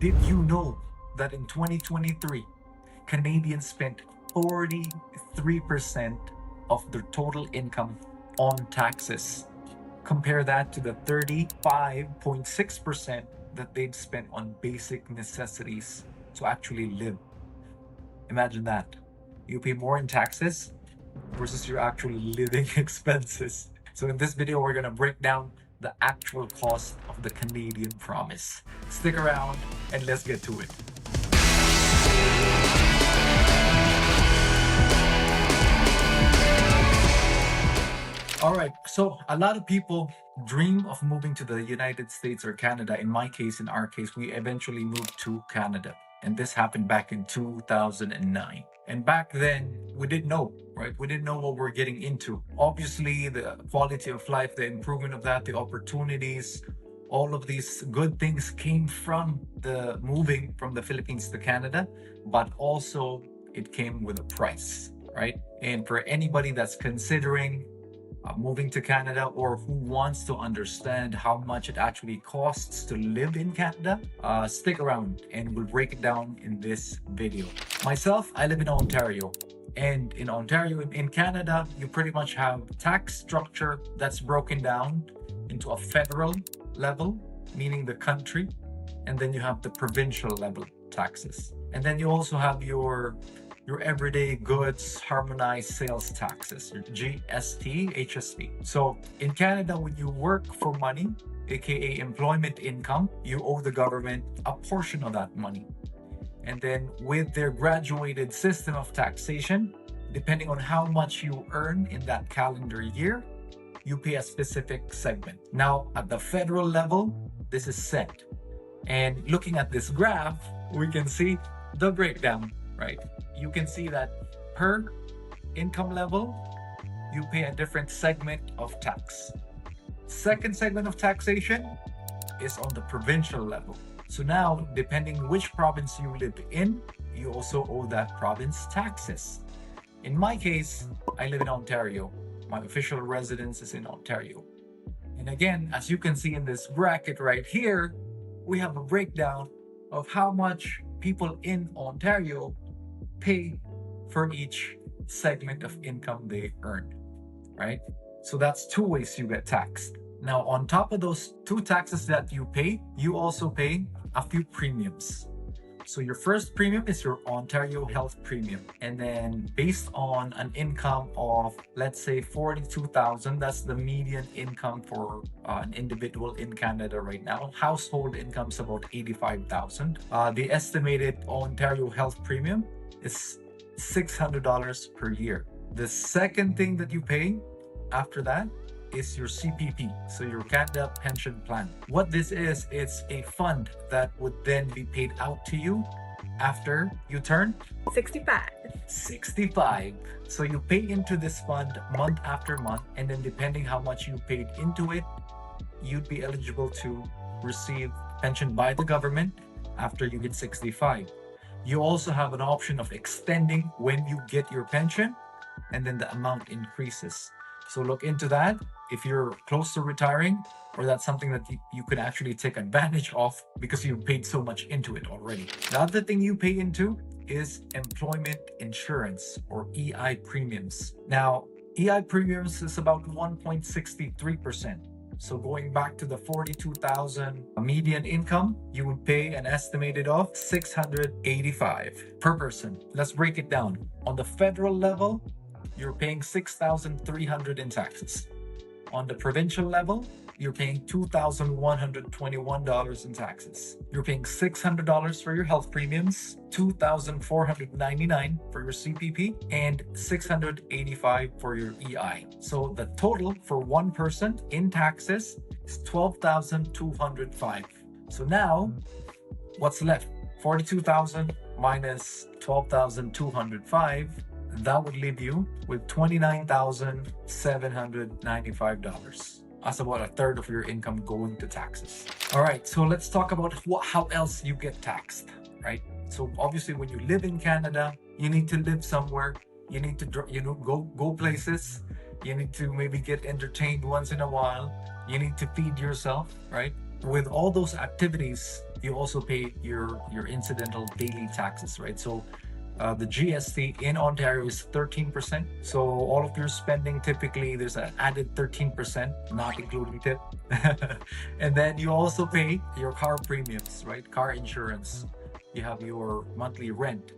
Did you know that in 2023, Canadians spent 43% of their total income on taxes? Compare that to the 35.6% that they'd spent on basic necessities to actually live. Imagine that. You pay more in taxes versus your actual living expenses. So in this video, we're gonna break down the actual cost of the Canadian Promise. Stick around and let's get to it. All right, so a lot of people dream of moving to the United States or Canada. In my case, in our case, we eventually moved to Canada. And this happened back in 2009. And back then, we didn't know, right? We didn't know what we're getting into. Obviously, the quality of life, the improvement of that, the opportunities, all of these good things came from the moving from the Philippines to Canada, but also it came with a price, right? And for anybody that's considering moving to Canada or who wants to understand how much it actually costs to live in Canada, stick around and we'll break it down in this video. Myself, I live in Ontario. And in Ontario, in Canada, you pretty much have tax structure that's broken down into a federal level, meaning the country, and then you have the provincial level taxes. And then you also have your everyday goods harmonized sales taxes, your GST, HST. So in Canada, when you work for money, aka employment income, you owe the government a portion of that money. And then with their graduated system of taxation, depending on how much you earn in that calendar year, you pay a specific segment. Now, at the federal level, this is set. And looking at this graph, we can see the breakdown, right? You can see that per income level, you pay a different segment of tax. Second segment of taxation is on the provincial level. So now, depending which province you live in, you also owe that province taxes. In my case, I live in Ontario. My official residence is in Ontario. And again, as you can see in this bracket right here, we have a breakdown of how much people in Ontario pay for each segment of income they earn, right? So that's two ways you get taxed. Now, on top of those two taxes that you pay, you also pay a few premiums. So your first premium is your Ontario Health Premium. And then based on an income of, let's say, 42,000, that's the median income for an individual in Canada right now. Household income is about 85,000. The estimated Ontario Health Premium is $600 per year. The second thing that you pay after that is your CPP, so your Canada Pension Plan. What this is, it's a fund that would then be paid out to you after you turn 65. 65. So you pay into this fund month after month, and then depending how much you paid into it, you'd be eligible to receive pension by the government after you get 65. You also have an option of extending when you get your pension, and then the amount increases. So look into that if you're close to retiring, or that's something that you could actually take advantage of because you paid so much into it already. The other thing you pay into is employment insurance, or EI premiums. Now, EI premiums is about 1.63%. So going back to the 42,000 median income, you would pay an estimated of $685 per person. Let's break it down. On the federal level, you're paying $6,300 in taxes. On the provincial level, you're paying $2,121 in taxes. You're paying $600 for your health premiums, $2,499 for your CPP, and $685 for your EI. So the total for one person in taxes is $12,205. So now, what's left? 42,000 minus 12,205. That would leave you with $29,795. That's about a third of your income going to taxes. All right, so let's talk about how else you get taxed, right? So obviously, when you live in Canada, you need to live somewhere. You need to, go places. You need to maybe get entertained once in a while. You need to feed yourself, right? with all those activities, you also pay your incidental daily taxes, right? So the GST in Ontario is 13%. So all of your spending, typically there's an added 13%, not including tip. And then you also pay your car premiums, right? Car insurance. You have your monthly rent,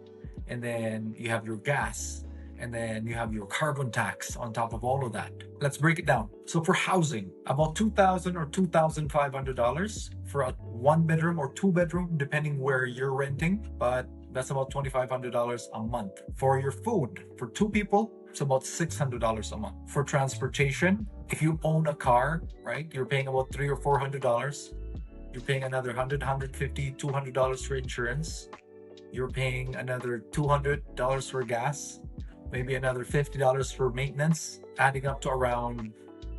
and then you have your gas, and then you have your carbon tax on top of all of that. Let's break it down. So for housing, about $2,000 or $2,500 for a one bedroom or two bedroom, depending where you're renting, but that's about $2,500 a month. For your food, for two people, it's about $600 a month. For transportation, if you own a car, right, you're paying about $300 or $400. You're paying another $100, $150, $200 for insurance. You're paying another $200 for gas, maybe another $50 for maintenance, adding up to around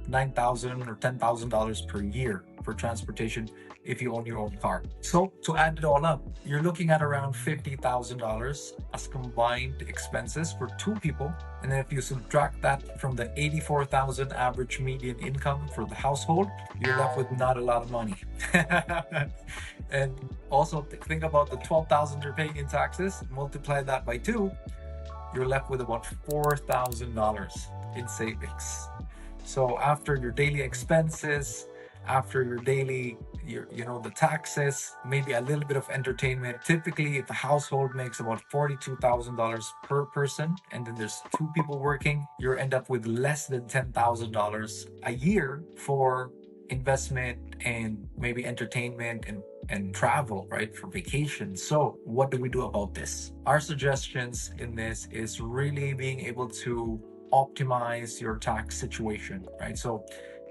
$9,000 or $10,000 per year for transportation if you own your own car. So to add it all up, you're looking at around $50,000 as combined expenses for two people. And then if you subtract that from the 84,000 average median income for the household, you're left with not a lot of money. And also think about the 12,000 you're paying in taxes, multiply that by two, you're left with about $4,000 in savings. So after your daily expenses, after your daily, the taxes, maybe a little bit of entertainment. Typically, if a household makes about $42,000 per person, and then there's two people working, you end up with less than $10,000 a year for investment and maybe entertainment and travel, right, for vacation. So what do we do about this? Our suggestions in this is really being able to optimize your tax situation, right? So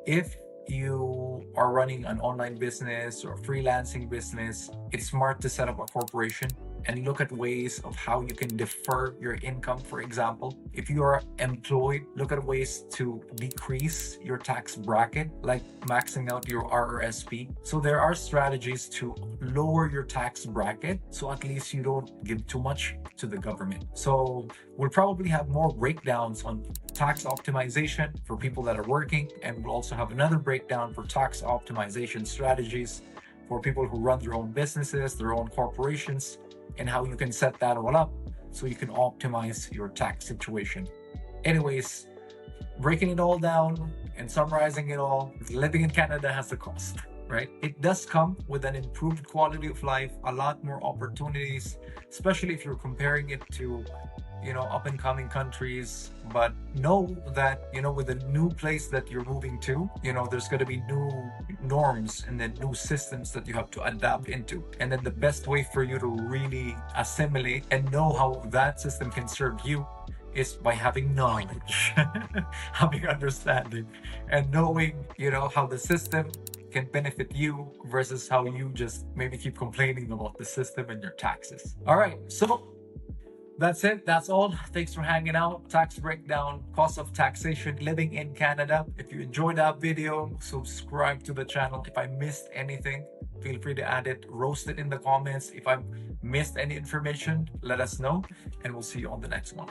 if you are running an online business or freelancing business, it's smart to set up a corporation and look at ways of how you can defer your income. For example, if you are employed, look at ways to decrease your tax bracket, like maxing out your RRSP. So there are strategies to lower your tax bracket, so at least you don't give too much to the government. So we'll probably have more breakdowns on tax optimization for people that are working, and we'll also have another breakdown for tax optimization strategies for people who run their own businesses, their own corporations, and how you can set that all up so you can optimize your tax situation. Anyways, breaking it all down and summarizing it all, living in Canada has a cost, right? It does come with an improved quality of life, a lot more opportunities, especially if you're comparing it to up and coming countries. But know that with the new place that you're moving to, there's going to be new norms and then new systems that you have to adapt into. And then the best way for you to really assimilate and know how that system can serve you is by having knowledge, having understanding, and knowing how the system can benefit you versus how you just maybe keep complaining about the system and your taxes. All right, so that's it. That's all. Thanks for hanging out. Tax breakdown, cost of taxation, living in Canada. If you enjoyed that video, subscribe to the channel. If I missed anything, feel free to add it, roast it in the comments. If I missed any information, let us know, and we'll see you on the next one.